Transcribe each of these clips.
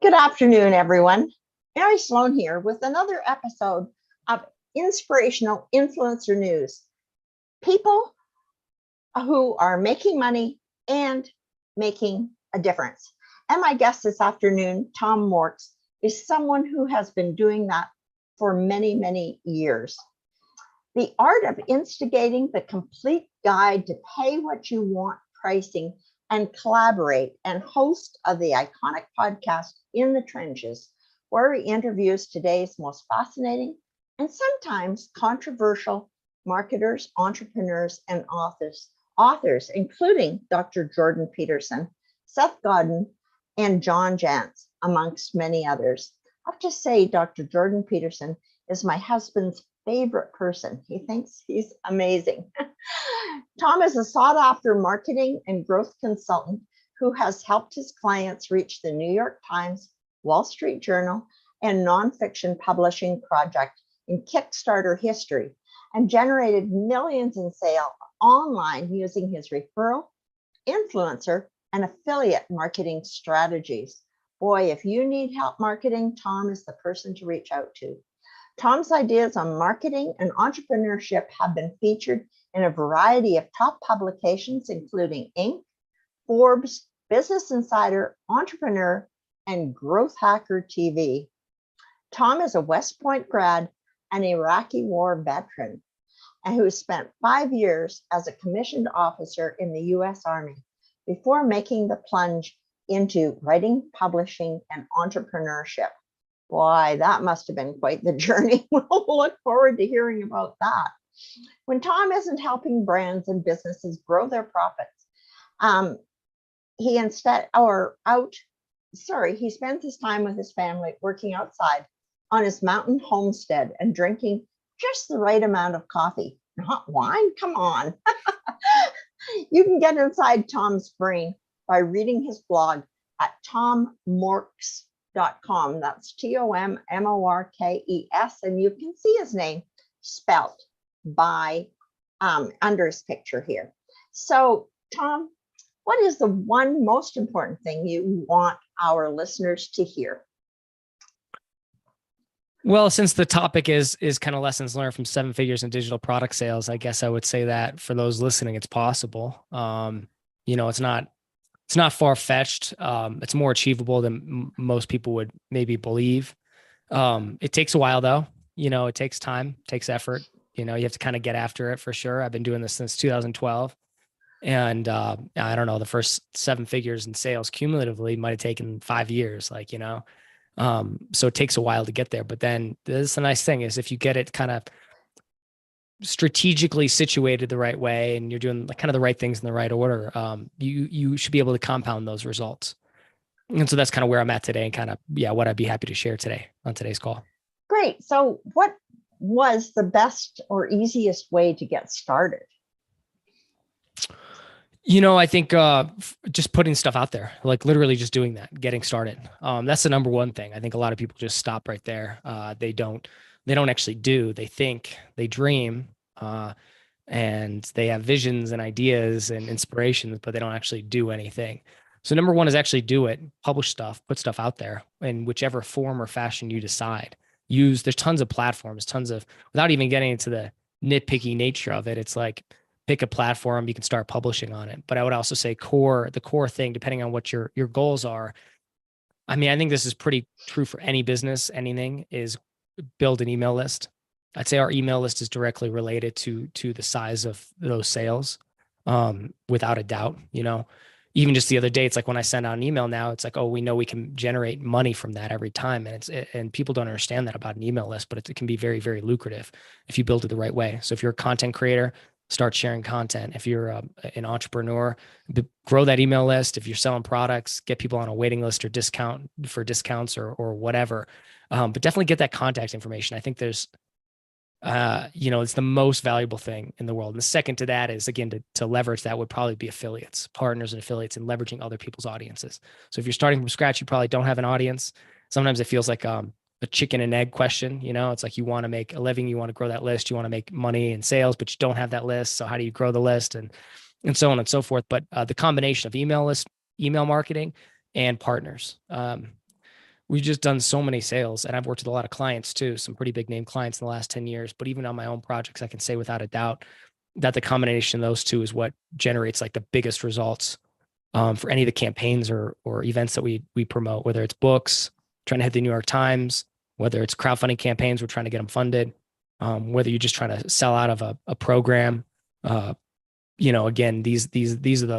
Good afternoon, everyone. Mary Sloan here with another episode of Inspirational Influencer News. People who are making money and making a difference. And my guest this afternoon, Tom Morkes, is someone who has been doing that for many, many years. The art of instigating the complete guide to pay what you want pricing and collaborate and host of the iconic podcast In the Trenches, where he interviews today's most fascinating and sometimes controversial marketers, entrepreneurs, and authors, including Dr. Jordan Peterson, Seth Godin, and John Jantsch, amongst many others. I have to say, Dr. Jordan Peterson is my husband's favorite person. He thinks he's amazing. Tom is a sought-after marketing and growth consultant who has helped his clients reach the New York Times, Wall Street Journal, and nonfiction publishing project in Kickstarter history, and generated millions in sales online using his referral, influencer, and affiliate marketing strategies. Boy, if you need help marketing, Tom is the person to reach out to. Tom's ideas on marketing and entrepreneurship have been featured in a variety of top publications, including Inc., Forbes, Business Insider, Entrepreneur, and Growth Hacker TV. Tom is a West Point grad and Iraqi war veteran, and who spent 5 years as a commissioned officer in the U.S. Army before making the plunge into writing, publishing, and entrepreneurship. Boy, that must have been quite the journey. We'll look forward to hearing about that. When Tom isn't helping brands and businesses grow their profits, he spends his time with his family working outside on his mountain homestead and drinking just the right amount of coffee. Not wine, come on. You can get inside Tom's brain by reading his blog at tommorkes.com. That's TOMMORKES, and you can see his name spelt by under his picture here. So, Tom, what is the one most important thing you want our listeners to hear? Well, since the topic is kind of lessons learned from 7 figures in digital product sales, I guess I would say that for those listening, it's possible. It's not far-fetched. It's more achievable than most people would maybe believe. It takes a while though. It takes time, takes effort. You have to kind of get after it for sure. I've been doing this since 2012. And I don't know, the first 7 figures in sales cumulatively might've taken 5 years, so it takes a while to get there. But then this is the nice thing is if you get it kind of strategically situated the right way and you're doing kind of the right things in the right order, you should be able to compound those results. And so that's kind of where I'm at today and kind of, what I'd be happy to share today on today's call. Great. So what was the best or easiest way to get started? I think just putting stuff out there, like literally just doing that, getting started. That's the number one thing. I think a lot of people just stop right there. They don't actually do. They think, they dream, and they have visions and ideas and inspirations, but they don't actually do anything. So number one is actually do it, publish stuff, put stuff out there in whichever form or fashion you decide. There's tons of platforms, without even getting into the nitpicky nature of it. It's like, pick a platform, you can start publishing on it. But I would also say the core thing, depending on what your goals are. I mean, I think this is pretty true for any business, anything, is build an email list. I'd say our email list is directly related to the size of those sales, without a doubt. Even just the other day, it's like when I send out an email now, it's like, oh, we know we can generate money from that every time. And people don't understand that about an email list, but it can be very, very lucrative if you build it the right way. So if you're a content creator, start sharing content. If you're an entrepreneur, grow that email list. If you're selling products, get people on a waiting list or discounts or whatever. But definitely get that contact information. I think there's, it's the most valuable thing in the world. And the second to that is, again, to leverage that would probably be affiliates, partners and affiliates, and leveraging other people's audiences. So if you're starting from scratch, you probably don't have an audience. Sometimes it feels like a chicken and egg question. It's like you want to make a living, you want to grow that list, you want to make money in sales, but you don't have that list. So how do you grow the list and so on and so forth? But the combination of email marketing and partners. we've just done so many sales, and I've worked with a lot of clients too, some pretty big name clients in the last 10 years. But even on my own projects, I can say without a doubt that the combination of those two is what generates like the biggest results for any of the campaigns or events that we promote, whether it's books, trying to hit the New York Times, whether it's crowdfunding campaigns, we're trying to get them funded, whether you're just trying to sell out of a program. Again, these are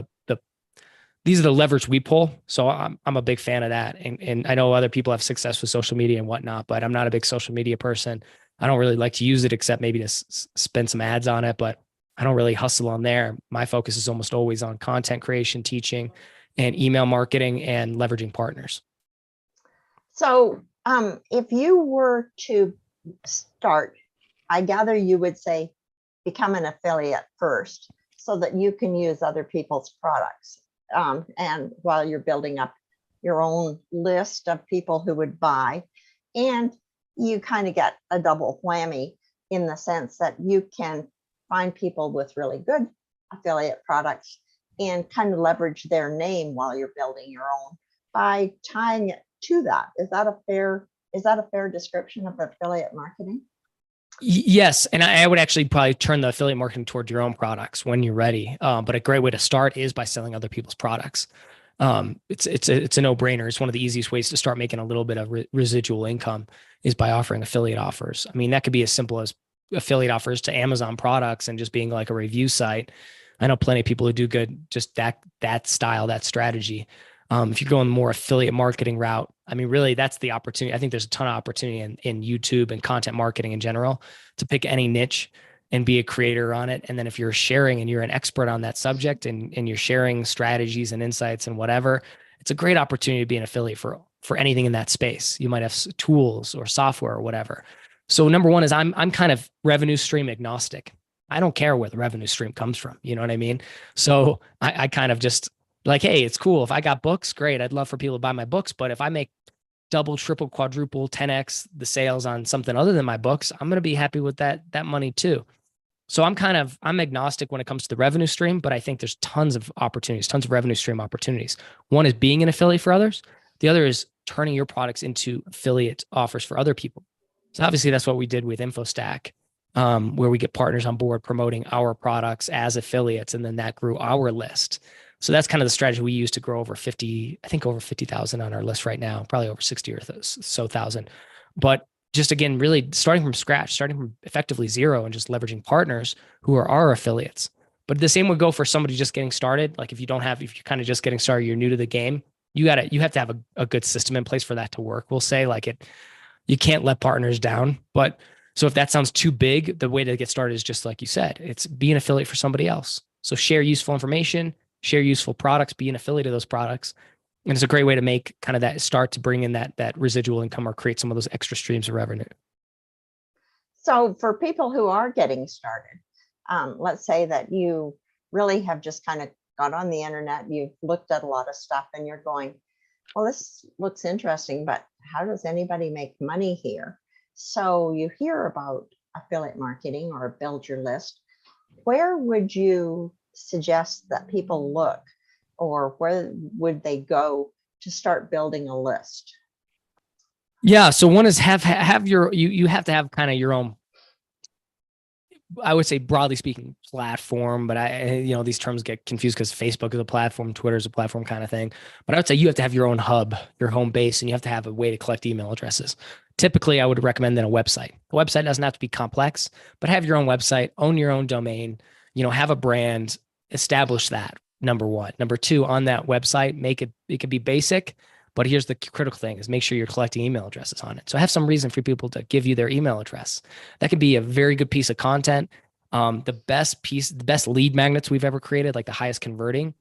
the levers we pull. So I'm a big fan of that. And I know other people have success with social media and whatnot, but I'm not a big social media person. I don't really like to use it except maybe to spend some ads on it, but I don't really hustle on there. My focus is almost always on content creation, teaching, and email marketing and leveraging partners. So if you were to start, I gather you would say become an affiliate first so that you can use other people's products. And while you're building up your own list of people who would buy, and you kind of get a double whammy in the sense that you can find people with really good affiliate products and kind of leverage their name while you're building your own by tying it to that. Is that a fair description of affiliate marketing? Yes, and I would actually probably turn the affiliate marketing toward your own products when you're ready. But a great way to start is by selling other people's products. It's a no-brainer. It's one of the easiest ways to start making a little bit of residual income is by offering affiliate offers. I mean, that could be as simple as affiliate offers to Amazon products and just being like a review site. I know plenty of people who do good just that style, that strategy. If you're going more affiliate marketing route, I mean, really, that's the opportunity. I think there's a ton of opportunity in YouTube and content marketing in general to pick any niche and be a creator on it. And then if you're sharing and you're an expert on that subject and you're sharing strategies and insights and whatever, it's a great opportunity to be an affiliate for anything in that space. You might have tools or software or whatever. So number one is I'm kind of revenue stream agnostic. I don't care where the revenue stream comes from. You know what I mean? So I kind of just like, hey, it's cool. If I got books, great. I'd love for people to buy my books. But if I make double, triple, quadruple, 10x the sales on something other than my books, I'm going to be happy with that money too. So I'm agnostic when it comes to the revenue stream, but I think there's tons of opportunities, tons of revenue stream opportunities. One is being an affiliate for others. The other is turning your products into affiliate offers for other people. So obviously that's what we did with InfoStack, where we get partners on board promoting our products as affiliates, and then that grew our list. So that's kind of the strategy we use to grow over 50,000 on our list right now, probably over 60 or so thousand. But just again, really starting from scratch, starting from effectively zero and just leveraging partners who are our affiliates. But the same would go for somebody just getting started. Like if you're kind of just getting started, you're new to the game, you have to have a good system in place for that to work. We'll say you can't let partners down. But so if that sounds too big, the way to get started is just like you said, it's be an affiliate for somebody else. So share useful information, share useful products, be an affiliate of those products. And it's a great way to make kind of that start to bring in that residual income or create some of those extra streams of revenue. So for people who are getting started, let's say that you really have just kind of got on the internet, you've looked at a lot of stuff and you're going, well, this looks interesting, but how does anybody make money here? So you hear about affiliate marketing or build your list. Where would you suggest that people look, or where would they go to start building a list? Yeah. So one is you have to have kind of your own, I would say broadly speaking, platform, but these terms get confused because Facebook is a platform, Twitter is a platform kind of thing. But I would say you have to have your own hub, your home base, and you have to have a way to collect email addresses. Typically, I would recommend then a website. The website doesn't have to be complex, but have your own website, own your own domain, have a brand, establish that. Number one. Number two, on that website, it could be basic, but here's the critical thing is make sure you're collecting email addresses on it. So have some reason for people to give you their email address. That could be a very good piece of content. The best lead magnets we've ever created, like the highest converting,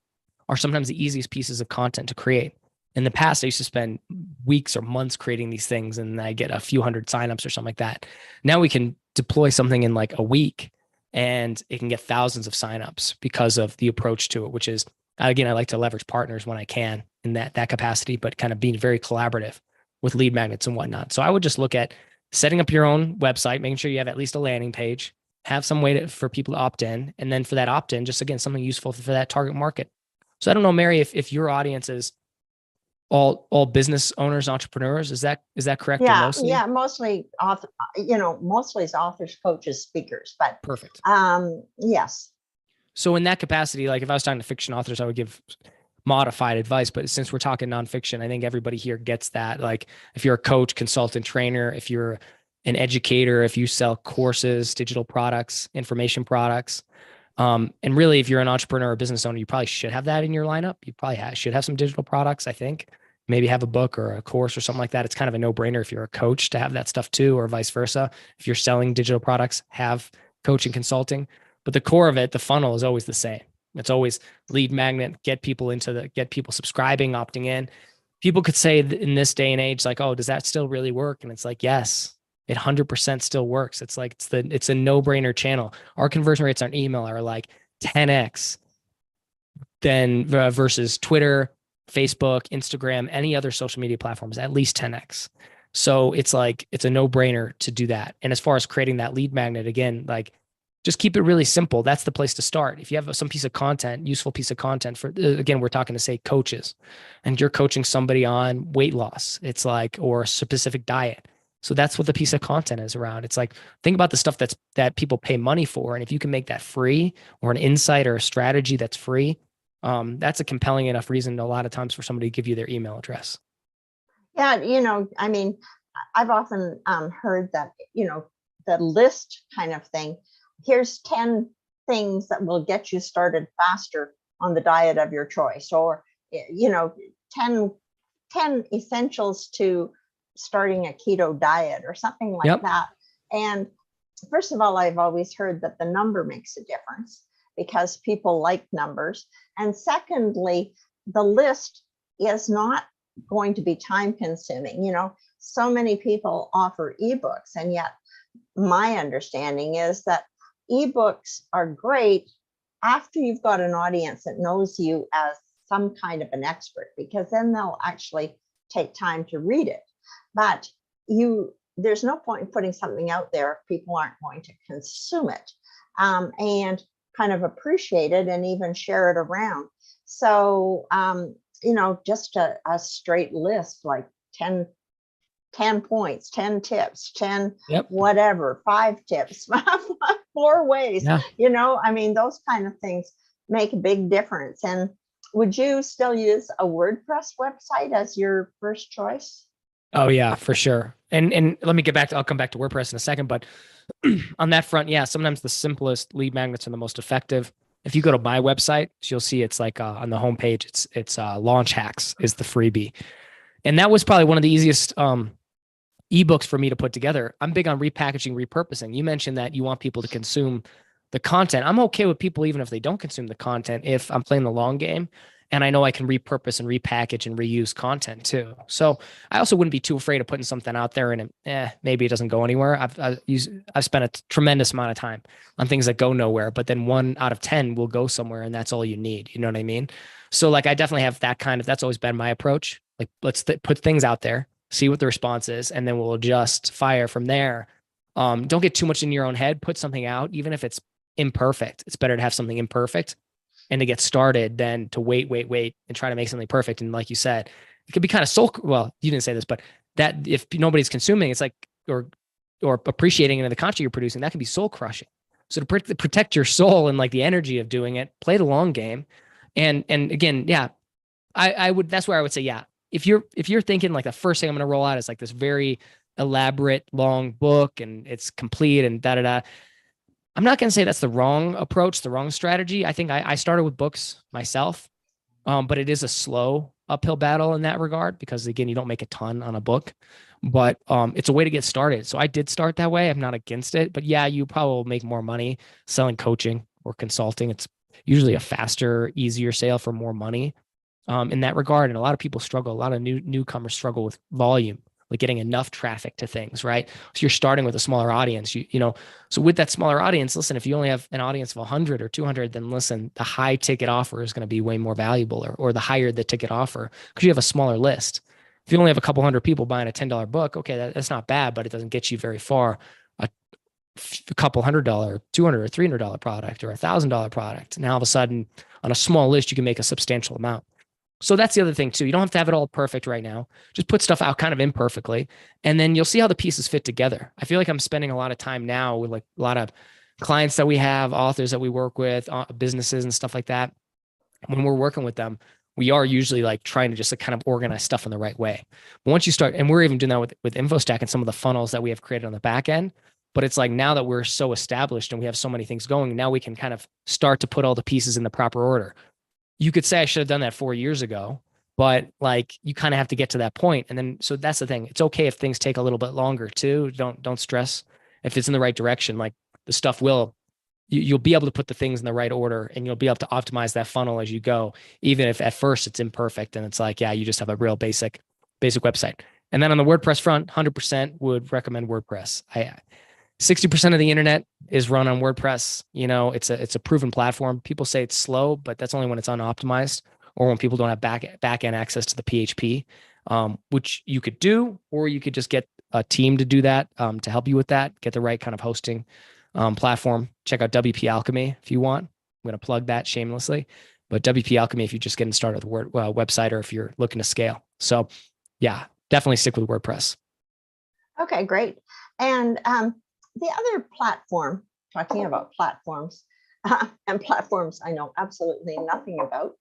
are sometimes the easiest pieces of content to create. In the past, I used to spend weeks or months creating these things and I get a few hundred signups or something like that. Now we can deploy something in like a week and it can get thousands of signups because of the approach to it, which is, again, I like to leverage partners when I can in that capacity, but kind of being very collaborative with lead magnets and whatnot. So I would just look at setting up your own website, making sure you have at least a landing page, have some way for people to opt in. And then for that opt-in, just again, something useful for that target market. So I don't know, Mary, if your audience is All business owners, entrepreneurs. Is that correct, or Yeah, mostly? yeah, mostly author, mostly it's authors, coaches, speakers, but Perfect. yes. So in that capacity, like if I was talking to fiction authors, I would give modified advice. But since we're talking nonfiction, I think everybody here gets that. Like if you're a coach, consultant, trainer, if you're an educator, if you sell courses, digital products, information products, and really, if you're an entrepreneur or business owner, you probably should have that in your lineup. You probably should have some digital products, I think. Maybe have a book or a course or something like that. It's kind of a no-brainer if you're a coach to have that stuff too, or vice versa. If you're selling digital products, have coaching, consulting. But the core of it, the funnel is always the same. It's always lead magnet, get people subscribing, opting in. People could say in this day and age, like, oh, does that still really work? And it's like, yes, it 100% still works. It's like, it's a no-brainer channel. Our conversion rates on email are like 10x than versus Twitter, Facebook, Instagram, any other social media platforms, at least 10x. So it's like, it's a no-brainer to do that. And as far as creating that lead magnet, again, like just keep it really simple. That's the place to start. If you have some piece of content, useful piece of content for, again, we're talking to say coaches, and you're coaching somebody on weight loss, it's like, or a specific diet. So that's what the piece of content is around. It's like, think about the stuff that people pay money for. And if you can make that free, or an insight or a strategy that's free, that's a compelling enough reason a lot of times for somebody to give you their email address. Yeah, I mean, I've often heard that, the list kind of thing. Here's 10 things that will get you started faster on the diet of your choice, or, 10, 10 essentials to starting a keto diet or something like Yep. that. And first of all, I've always heard that the number makes a difference because people like numbers. And secondly, the list is not going to be time consuming. So many people offer ebooks, and yet my understanding is that ebooks are great after you've got an audience that knows you as some kind of an expert, because then they'll actually take time to read it. But there's no point in putting something out there if people aren't going to consume it and kind of appreciate it and even share it around. So, just a straight list, like 10 points, 10 tips, 10 Yep. whatever, 5 tips, 4 ways, Yeah. those kind of things make a big difference. And would you still use a WordPress website as your first choice? Oh yeah, for sure. And let me get back to, I'll come back to WordPress in a second, but on that front, yeah, sometimes the simplest lead magnets are the most effective. If you go to my website, you'll see it's like on the homepage, it's launch hacks is the freebie. And that was probably one of the easiest ebooks for me to put together. I'm big on repackaging, repurposing. You mentioned that you want people to consume the content. I'm okay with people, even if they don't consume the content, if I'm playing the long game and I know I can repurpose and repackage and reuse content too. So I also wouldn't be too afraid of putting something out there and maybe it doesn't go anywhere. I've spent a tremendous amount of time on things that go nowhere, but then 1 out of 10 will go somewhere, and that's all you need. You know what I mean? So like I definitely have that's always been my approach. Like let's put things out there, see what the response is, and then we'll adjust fire from there. Don't get too much in your own head. Put something out, even if it's imperfect. It's better to have something imperfect and to get started than to wait and try to make something perfect. And like you said, it could be kind of well, you didn't say this, but that if nobody's consuming, it's like, or appreciating the content you're producing, that can be soul crushing. So to protect your soul and like the energy of doing it, play the long game. And again, yeah, I would, that's where I would say, yeah, if you're thinking like the first thing I'm going to roll out is like this very elaborate long book and it's complete and I'm not going to say that's the wrong approach, the wrong strategy. I think I started with books myself, but it is a slow uphill battle in that regard because, again, you don't make a ton on a book, but it's a way to get started. So I did start that way. I'm not against it, but yeah, you probably will make more money selling coaching or consulting. It's usually a faster, easier sale for more money in that regard. And a lot of people struggle. A lot of newcomers struggle with volume, like getting enough traffic to things, right? So you're starting with a smaller audience, so with that smaller audience, listen, if you only have an audience of 100 or 200, then listen, the high ticket offer is going to be way more valuable, or the higher the ticket offer, because you have a smaller list. If you only have a couple hundred people buying a $10 book, okay, that's not bad, but it doesn't get you very far. A couple $100, $200 or $300 product or $1,000 product. Now all of a sudden on a small list, you can make a substantial amount. So that's the other thing too. You don't have to have it all perfect right now. Just put stuff out kind of imperfectly, and then you'll see how the pieces fit together. I feel like I'm spending a lot of time now with like a lot of clients that we have, authors that we work with, businesses and stuff like that. When we're working with them, we are usually like trying to just like kind of organize stuff in the right way. But once you start, and we're even doing that with InfoStack and some of the funnels that we have created on the back end. But it's like now that we're so established and we have so many things going, now we can kind of start to put all the pieces in the proper order. You could say I should have done that 4 years ago, but like you kind of have to get to that point. And then, so that's the thing. It's okay if things take a little bit longer too. Don't stress if it's in the right direction. Like the stuff will, you'll be able to put the things in the right order, and you'll be able to optimize that funnel as you go, even if at first it's imperfect and it's like, yeah, you just have a real basic website. And then on the WordPress front, 100% would recommend WordPress. 60% of the internet is run on WordPress. You know, it's a proven platform. People say it's slow, but that's only when it's unoptimized or when people don't have back end access to the PHP, which you could do, or you could just get a team to do that, to help you with that, get the right kind of hosting platform. Check out WP Alchemy if you want. I'm going to plug that shamelessly, but WP Alchemy if you're just getting started with a website, or if you're looking to scale. So yeah, definitely stick with WordPress. Okay, great. And the other platform, talking about platforms, and platforms I know absolutely nothing about,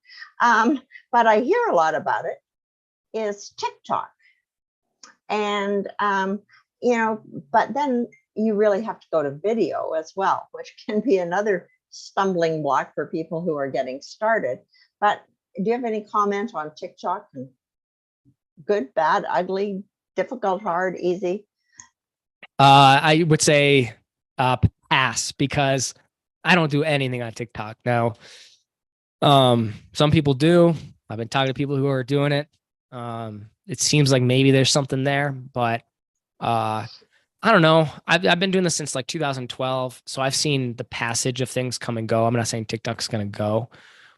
but I hear a lot about it, is TikTok. And, but then you really have to go to video as well, which can be another stumbling block for people who are getting started. But do you have any comment on TikTok? And good, bad, ugly, difficult, hard, easy? I would say pass, because I don't do anything on TikTok now. Some people do. I've been talking to people who are doing it. It seems like maybe there's something there, but I don't know. I've been doing this since like 2012, so I've seen the passage of things come and go. I'm not saying TikTok's gonna go,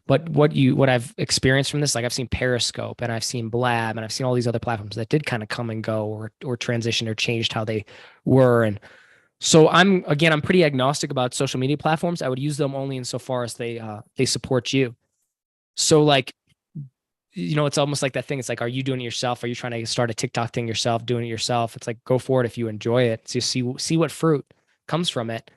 but what I've experienced from this, like I've seen Periscope and I've seen Blab and I've seen all these other platforms that did kind of come and go, or transition or changed how they were. And so I'm pretty agnostic about social media platforms. I would use them only insofar as they support you. So like, it's almost like that thing. It's like, are you doing it yourself? Are you trying to start a TikTok thing yourself, doing it yourself? It's like, go for it if you enjoy it. So see what fruit comes from it.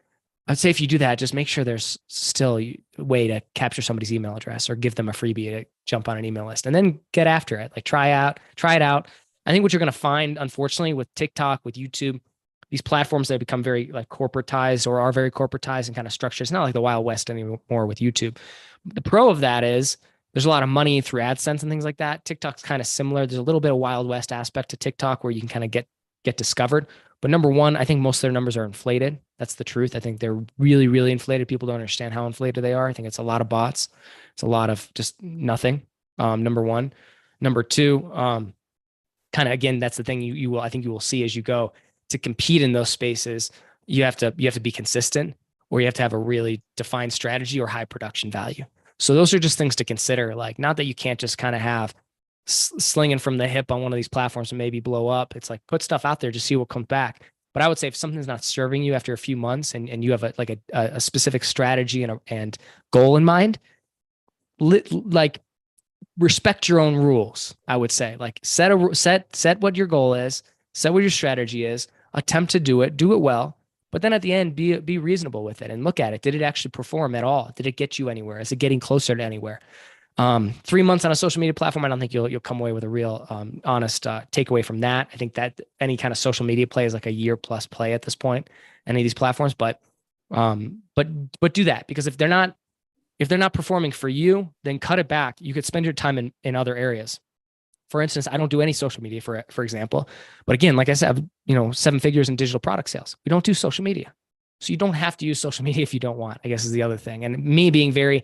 I'd say if you do that, just make sure there's still a way to capture somebody's email address or give them a freebie to jump on an email list, and then get after it. Like try it out. I think what you're going to find, unfortunately, with TikTok, with YouTube, these platforms that become very like corporatized, or are very corporatized and kind of structured. It's not like the Wild West anymore with YouTube. The pro of that is there's a lot of money through AdSense and things like that. TikTok's kind of similar. There's a little bit of Wild West aspect to TikTok where you can kind of get discovered. But number one, I think most of their numbers are inflated. That's the truth. I think they're really, really inflated. People don't understand how inflated they are. I think it's a lot of bots. It's a lot of just nothing. Number one. Number two, kind of again, that's the thing I think you will see as you go. To compete in those spaces, you have to be consistent, or you have to have a really defined strategy or high production value. So those are just things to consider. Like, not that you can't just kind of have slinging from the hip on one of these platforms and maybe blow up. It's like, put stuff out there, just see what comes back. But I would say if something's not serving you after a few months, and you have a specific strategy and goal in mind, like respect your own rules. I would say, like, set what your goal is, set what your strategy is, attempt to do it well. But then at the end, be reasonable with it and look at it. Did it actually perform at all? Did it get you anywhere? Is it getting closer to anywhere? 3 months on a social media platform, I don't think you'll come away with a real honest takeaway from that. I think that any kind of social media play is like a year plus play at this point, any of these platforms. But do that, because if they're not performing for you, then cut it back. You could spend your time in other areas. For instance, I don't do any social media, for example. But again, like I said, 7 figures in digital product sales. We don't do social media. So you don't have to use social media if you don't want, I guess, is the other thing. And me being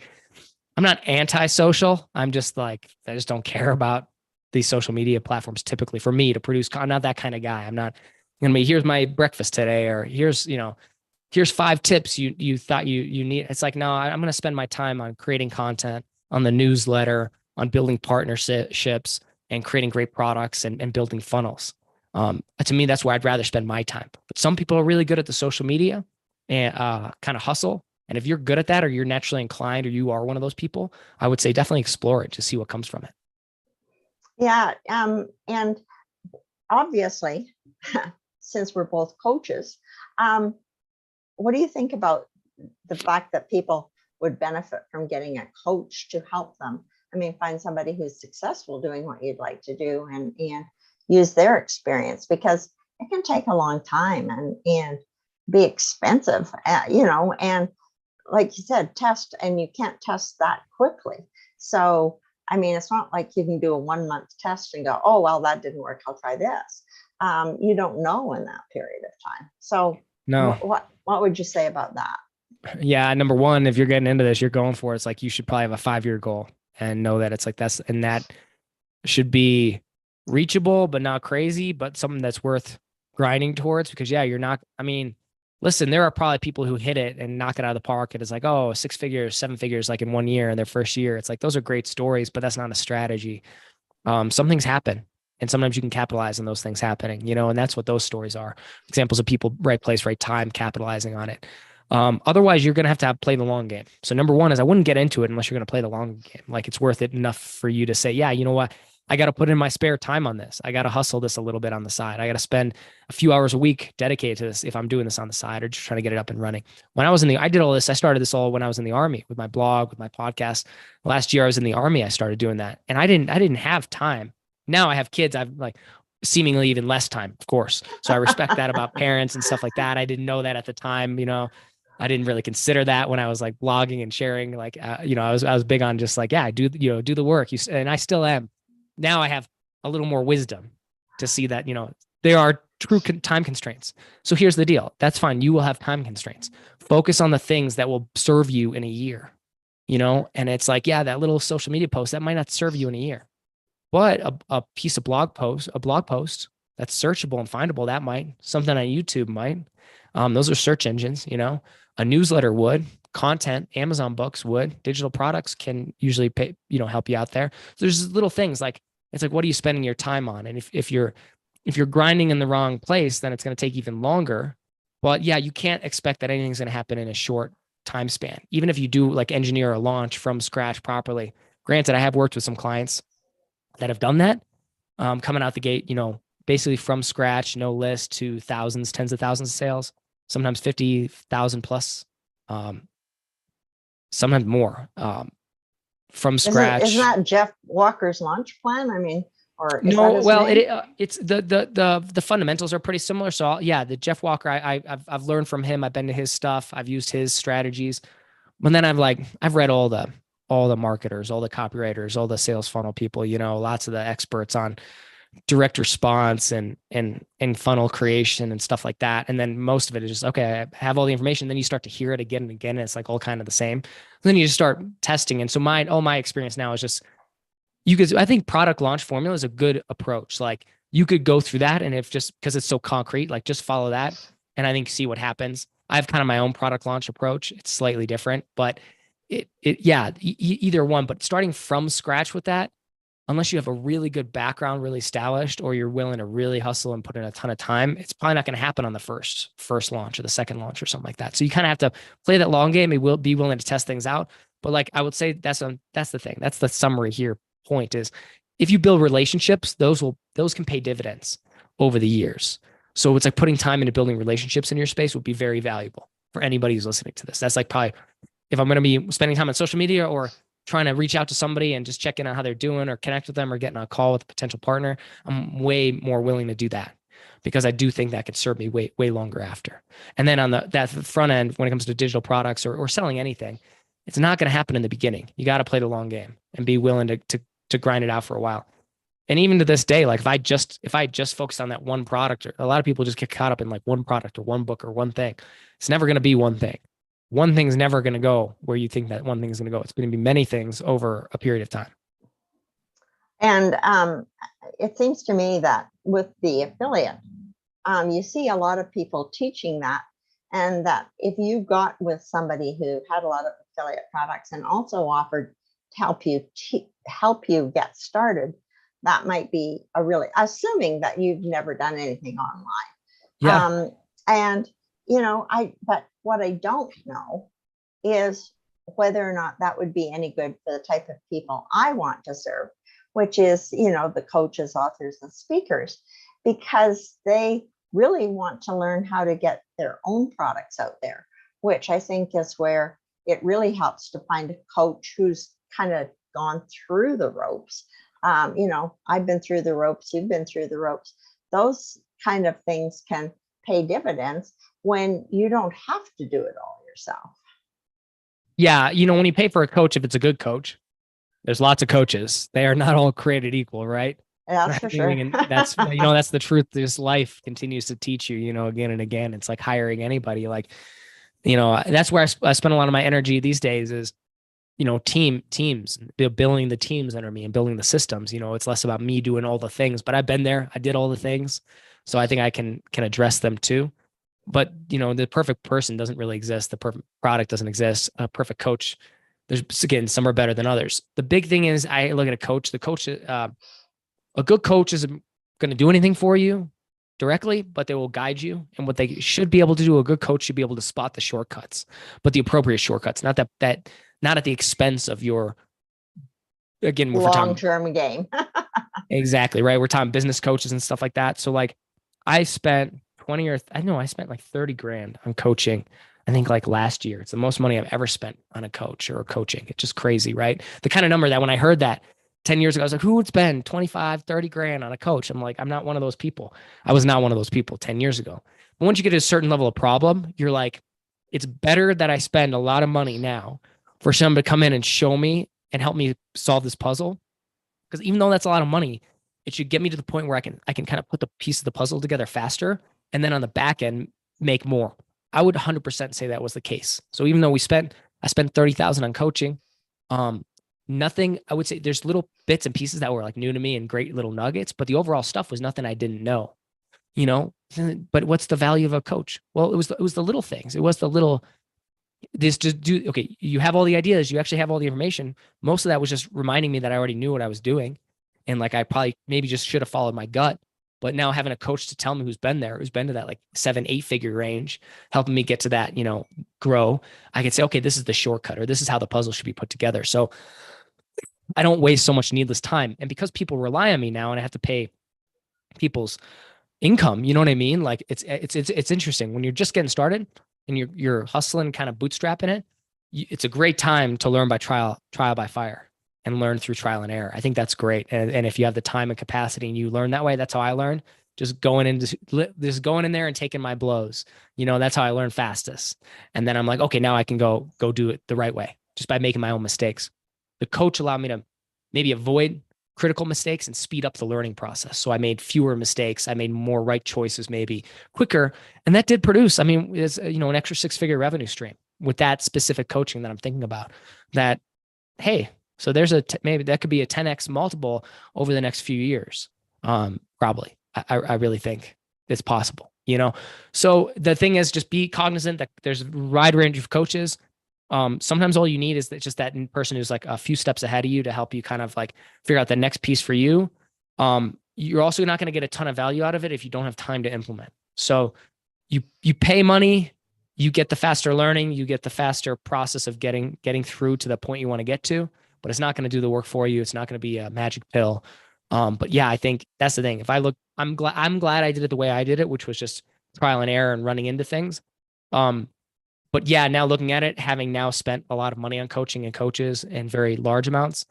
I'm not anti-social. I'm just like, I just don't care about these social media platforms typically for me to produce. I'm not that kind of guy. I'm not going to be, here's my breakfast today, or here's 5 tips you thought you need. It's like, no, I'm going to spend my time on creating content, on the newsletter, on building partnerships, and creating great products and building funnels. To me, that's where I'd rather spend my time. But some people are really good at the social media and kind of hustle. And if you're good at that, or you're naturally inclined, or you are one of those people, I would say definitely explore it to see what comes from it. Yeah. And obviously, since we're both coaches, um, what do you think about the fact that people would benefit from getting a coach to help them? I mean, find somebody who's successful doing what you'd like to do, and use their experience, because it can take a long time and be expensive, and like you said, test, and you can't test that quickly. So, I mean, it's not like you can do a 1 month test and go, oh, well, that didn't work, I'll try this. You don't know in that period of time. So, No. what would you say about that? Yeah. Number one, if you're getting into this, you're going for it. It's like you should probably have a 5-year goal and know that it's like and that should be reachable, but not crazy, but something that's worth grinding towards because, yeah, you're not, I mean, listen, there are probably people who hit it and knock it out of the park. It is like, oh, 6 figures, 7 figures, like in 1 year in their first year. It's like, those are great stories, but that's not a strategy. Some things happen. And sometimes you can capitalize on those things happening, and that's what those stories are. Examples of people, right place, right time, capitalizing on it. Otherwise, you're going to have play the long game. So number one is I wouldn't get into it unless you're going to play the long game. Like it's worth it enough for you to say, yeah, you know what? I got to put in my spare time on this. I got to hustle this a little bit on the side. I got to spend a few hours a week dedicated to this if I'm doing this on the side or just trying to get it up and running. I did all this. I started this all when I was in the Army with my blog, with my podcast. Last year I was in the Army. I started doing that, and I didn't have time. Now I have kids. I've like seemingly even less time, of course. So I respect that about parents and stuff like that. I didn't know that at the time. I didn't really consider that when I was like blogging and sharing. Like, I was big on just like, yeah, do the work. And I still am. Now I have a little more wisdom to see that there are true time constraints. So here's the deal. That's fine. You will have time constraints. Focus on the things that will serve you in a year. And it's like, yeah, that little social media post that might not serve you in a year, but a piece of a blog post that's searchable and findable, that might. Something on YouTube might. Those are search engines. A newsletter would. Content, Amazon books would. Digital products can usually pay, help you out there. So there's little things like, it's like, what are you spending your time on? And if you're grinding in the wrong place, then it's going to take even longer. But yeah, you can't expect that anything's going to happen in a short time span. Even if you do like engineer a launch from scratch properly. Granted, I have worked with some clients that have done that, coming out the gate, basically from scratch, no list, to thousands, tens of thousands of sales, sometimes 50,000 plus, sometimes more, from Isn't scratch. that Jeff Walker's launch plan? I mean, or is that No, his well, name? it's the fundamentals are pretty similar. So yeah, the Jeff Walker, I've learned from him. I've been to his stuff. I've used his strategies. But then I've read all the marketers, all the copywriters, all the sales funnel people, lots of the experts on direct response and funnel creation and stuff like that. And then most of it is just, okay, I have all the information. Then you start to hear it again and again. And it's like all kind of the same. And then you just start testing. And so my experience now is just, I think product launch formula is a good approach. Like you could go through that, and if just because it's so concrete, like just follow that and I think see what happens. I have kind of my own product launch approach. It's slightly different, but yeah, either one, but starting from scratch with that, unless you have a really good background, really established, or you're willing to really hustle and put in a ton of time, it's probably not going to happen on the first launch or the second launch or something like that. So you kind of have to play that long game. It will be willing to test things out. But like I would say, that's the thing. That's the summary here. Point is, if you build relationships, those can pay dividends over the years. So it's like putting time into building relationships in your space would be very valuable for anybody who's listening to this. That's like probably, if I'm going to be spending time on social media or trying to reach out to somebody and just check in on how they're doing or connect with them or getting on a call with a potential partner, I'm way more willing to do that because I do think that could serve me way, way longer after. And then on that front end, when it comes to digital products or selling anything, it's not going to happen in the beginning. You got to play the long game and be willing to grind it out for a while. And even to this day, like if I just focused on that one product, or a lot of people just get caught up in like one product or one book or one thing. It's never going to be one thing. One thing's never going to go where you think that one thing is going to go. It's going to be many things over a period of time. And it seems to me that with the affiliate, you see a lot of people teaching that, and that if you got with somebody who had a lot of affiliate products and also offered to help you get started, that might be a really, assuming that you've never done anything online. Yeah. And but what I don't know is whether or not that would be any good for the type of people I want to serve, which is, the coaches, authors, and speakers, because they really want to learn how to get their own products out there, which I think is where it really helps to find a coach who's kind of gone through the ropes. I've been through the ropes, you've been through the ropes. Those kind of things can pay dividends when you don't have to do it all yourself. Yeah. When you pay for a coach, if it's a good coach, there's lots of coaches. They are not all created equal, right? That's for sure. And that's that's the truth. This life continues to teach you, again and again. It's like hiring anybody. Like, that's where I spend a lot of my energy these days is, teams, building the teams under me and building the systems. It's less about me doing all the things, but I've been there. I did all the things. So I think I can address them too. But, the perfect person doesn't really exist. The perfect product doesn't exist. A perfect coach, there's, again, some are better than others. The big thing is I look at a coach, a good coach isn't going to do anything for you directly, but they will guide you. And what they should be able to do, a good coach should be able to spot the shortcuts, but the appropriate shortcuts, not not at the expense of your, again, long-term game. Exactly. Right. We're talking business coaches and stuff like that. So like I spent I spent like 30 grand on coaching. I think like last year, it's the most money I've ever spent on a coach or coaching. It's just crazy, right? The kind of number that when I heard that 10 years ago, I was like, who would spend 25, 30 grand on a coach? I'm like, I'm not one of those people. I was not one of those people 10 years ago. But once you get to a certain level of problem, you're like, it's better that I spend a lot of money now for someone to come in and show me and help me solve this puzzle. Because even though that's a lot of money, it should get me to the point where I can kind of put the piece of the puzzle together faster. And then on the back end, make more. I would 100% say that was the case. So even though I spent 30,000 on coaching, nothing, I would say there's little bits and pieces that were like new to me and great little nuggets, but the overall stuff was nothing I didn't know, but what's the value of a coach? Well, it was the little things. It was the little, okay, you have all the ideas, you actually have all the information. Most of that was just reminding me that I already knew what I was doing. And like, I probably maybe just should have followed my gut. But now having a coach to tell me who's been to that like 7-8 figure range, helping me get to that, grow, I can say, okay, this is the shortcut, or this is how the puzzle should be put together. So I don't waste so much needless time. And because people rely on me now and I have to pay people's income, you know what I mean? Like it's interesting when you're just getting started and you're hustling, kind of bootstrapping it. It's a great time to learn by trial by fire and learn through trial and error. I think that's great. And if you have the time and capacity and you learn that way, that's how I learn. Just going in there and taking my blows. That's how I learn fastest. And then I'm like, okay, now I can go do it the right way just by making my own mistakes. The coach allowed me to maybe avoid critical mistakes and speed up the learning process. So I made fewer mistakes. I made more right choices, maybe quicker. And that did produce, it's, an extra 6-figure revenue stream with that specific coaching that I'm thinking about. That, hey, so there's maybe that could be a 10x multiple over the next few years. Probably. I really think it's possible, So the thing is, just be cognizant that there's a wide range of coaches. Sometimes all you need is just that person who's like a few steps ahead of you to help you kind of like figure out the next piece for you. You're also not going to get a ton of value out of it if you don't have time to implement. So you pay money, you get the faster learning, you get the faster process of getting through to the point you want to get to, but it's not going to do the work for you. It's not going to be a magic pill. But yeah, I think that's the thing. If I look, I'm glad I did it the way I did it, which was just trial and error and running into things. But yeah, now looking at it, having now spent a lot of money on coaching and coaches and very large amounts,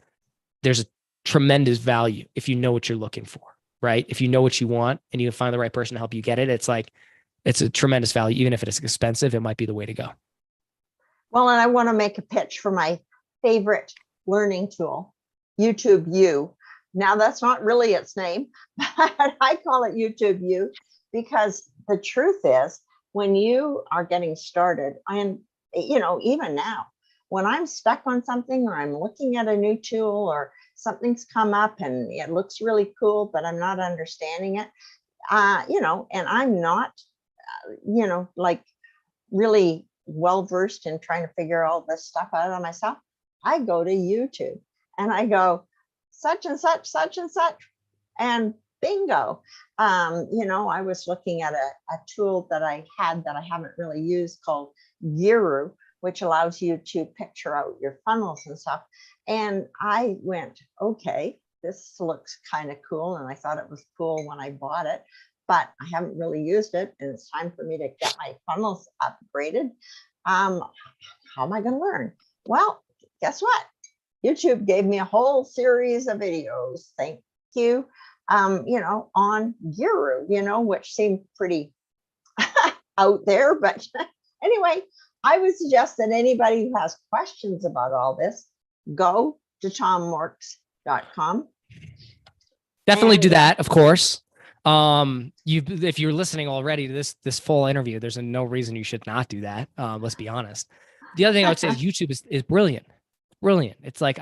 there's a tremendous value if you know what you're looking for, right? If you know what you want and you find the right person to help you get it, it's a tremendous value. Even if it is expensive, it might be the way to go. Well, and I want to make a pitch for my favorite learning tool, YouTube U. Now that's not really its name, but I call it YouTube U because the truth is, when you are getting started, and even now, when I'm stuck on something or I'm looking at a new tool or something's come up and it looks really cool, but I'm not understanding it, and I'm not, like really well-versed in trying to figure all this stuff out on myself, I go to YouTube and I go such and such, such and such, and bingo. I was looking at a tool that I haven't really used called Guru, which allows you to picture out your funnels and stuff. And I went, okay, this looks kind of cool. And I thought it was cool when I bought it, but I haven't really used it. And it's time for me to get my funnels upgraded. How am I going to learn? Well, guess what? YouTube gave me a whole series of videos. Thank you. On Guru, which seemed pretty out there. But anyway, I would suggest that anybody who has questions about all this, go to tommorkes.com. Definitely do that, of course. If you're listening already to this full interview, there's no reason you should not do that. Let's be honest. The other thing I would say is YouTube is brilliant. Brilliant. It's like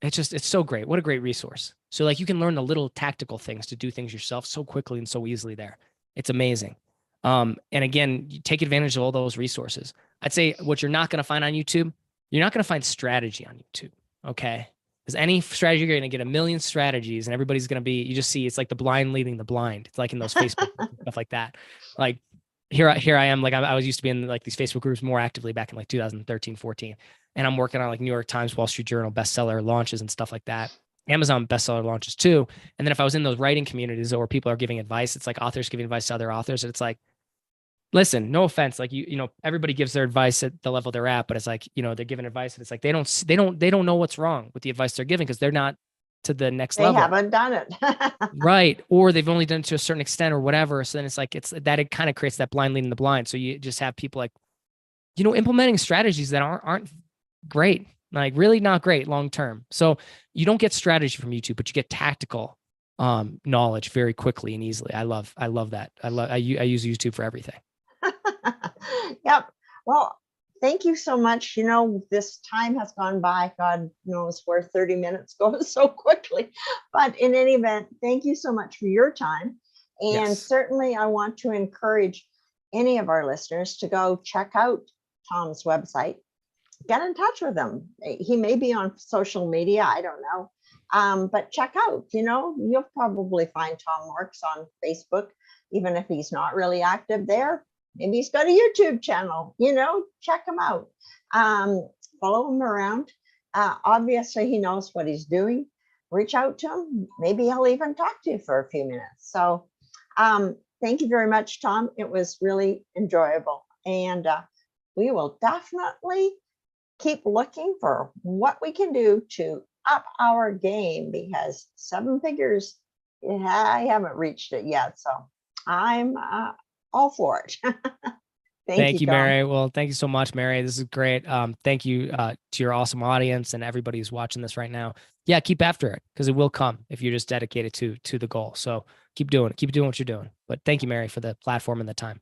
it's so great. What a great resource. So like you can learn the little tactical things to do things yourself so quickly and so easily there. It's amazing. And again, you take advantage of all those resources. I'd say what you're not going to find on YouTube, you're not going to find strategy on YouTube. Okay. Because any strategy, you're going to get a million strategies and everybody's going to be, you just see, it's like the blind leading the blind. It's like in those Facebook stuff like that. Like here I am, like I was used to be in like these Facebook groups more actively back in like 2013, 14. And I'm working on like New York Times, Wall Street Journal bestseller launches and stuff like that. Amazon bestseller launches too. And then if I was in those writing communities where people are giving advice, it's like authors giving advice to other authors. And it's like, listen, no offense. Like everybody gives their advice at the level they're at, but it's like, they're giving advice and it's like, they don't know what's wrong with the advice they're giving because they're not to the next level. They haven't done it. Right. Or they've only done it to a certain extent or whatever. So then it's like, it kind of creates that blind leading the blind. So you just have people like, implementing strategies that aren't great, like really not great long-term. So you don't get strategy from YouTube, but you get tactical knowledge very quickly and easily. I love that. I use YouTube for everything. Yep. Well, thank you so much. This time has gone by. God knows where 30 minutes goes so quickly. But in any event, thank you so much for your time. And Yes. certainly I want to encourage any of our listeners to go check out Tom's website. Get in touch with him. He may be on social media. I don't know. But check out, you'll probably find Tom Morkes on Facebook, even if he's not really active there. Maybe he's got a YouTube channel, check him out. Follow him around. Obviously, he knows what he's doing. Reach out to him. Maybe he'll even talk to you for a few minutes. So thank you very much, Tom. It was really enjoyable. And we will definitely keep looking for what we can do to up our game, because 7 figures, I haven't reached it yet. So I'm all for it. Thank you, Mary. Well, thank you so much, Mary. This is great. Thank you to your awesome audience and everybody who's watching this right now. Yeah, keep after it because it will come if you're just dedicated to the goal. So keep doing it. Keep doing what you're doing. But thank you, Mary, for the platform and the time.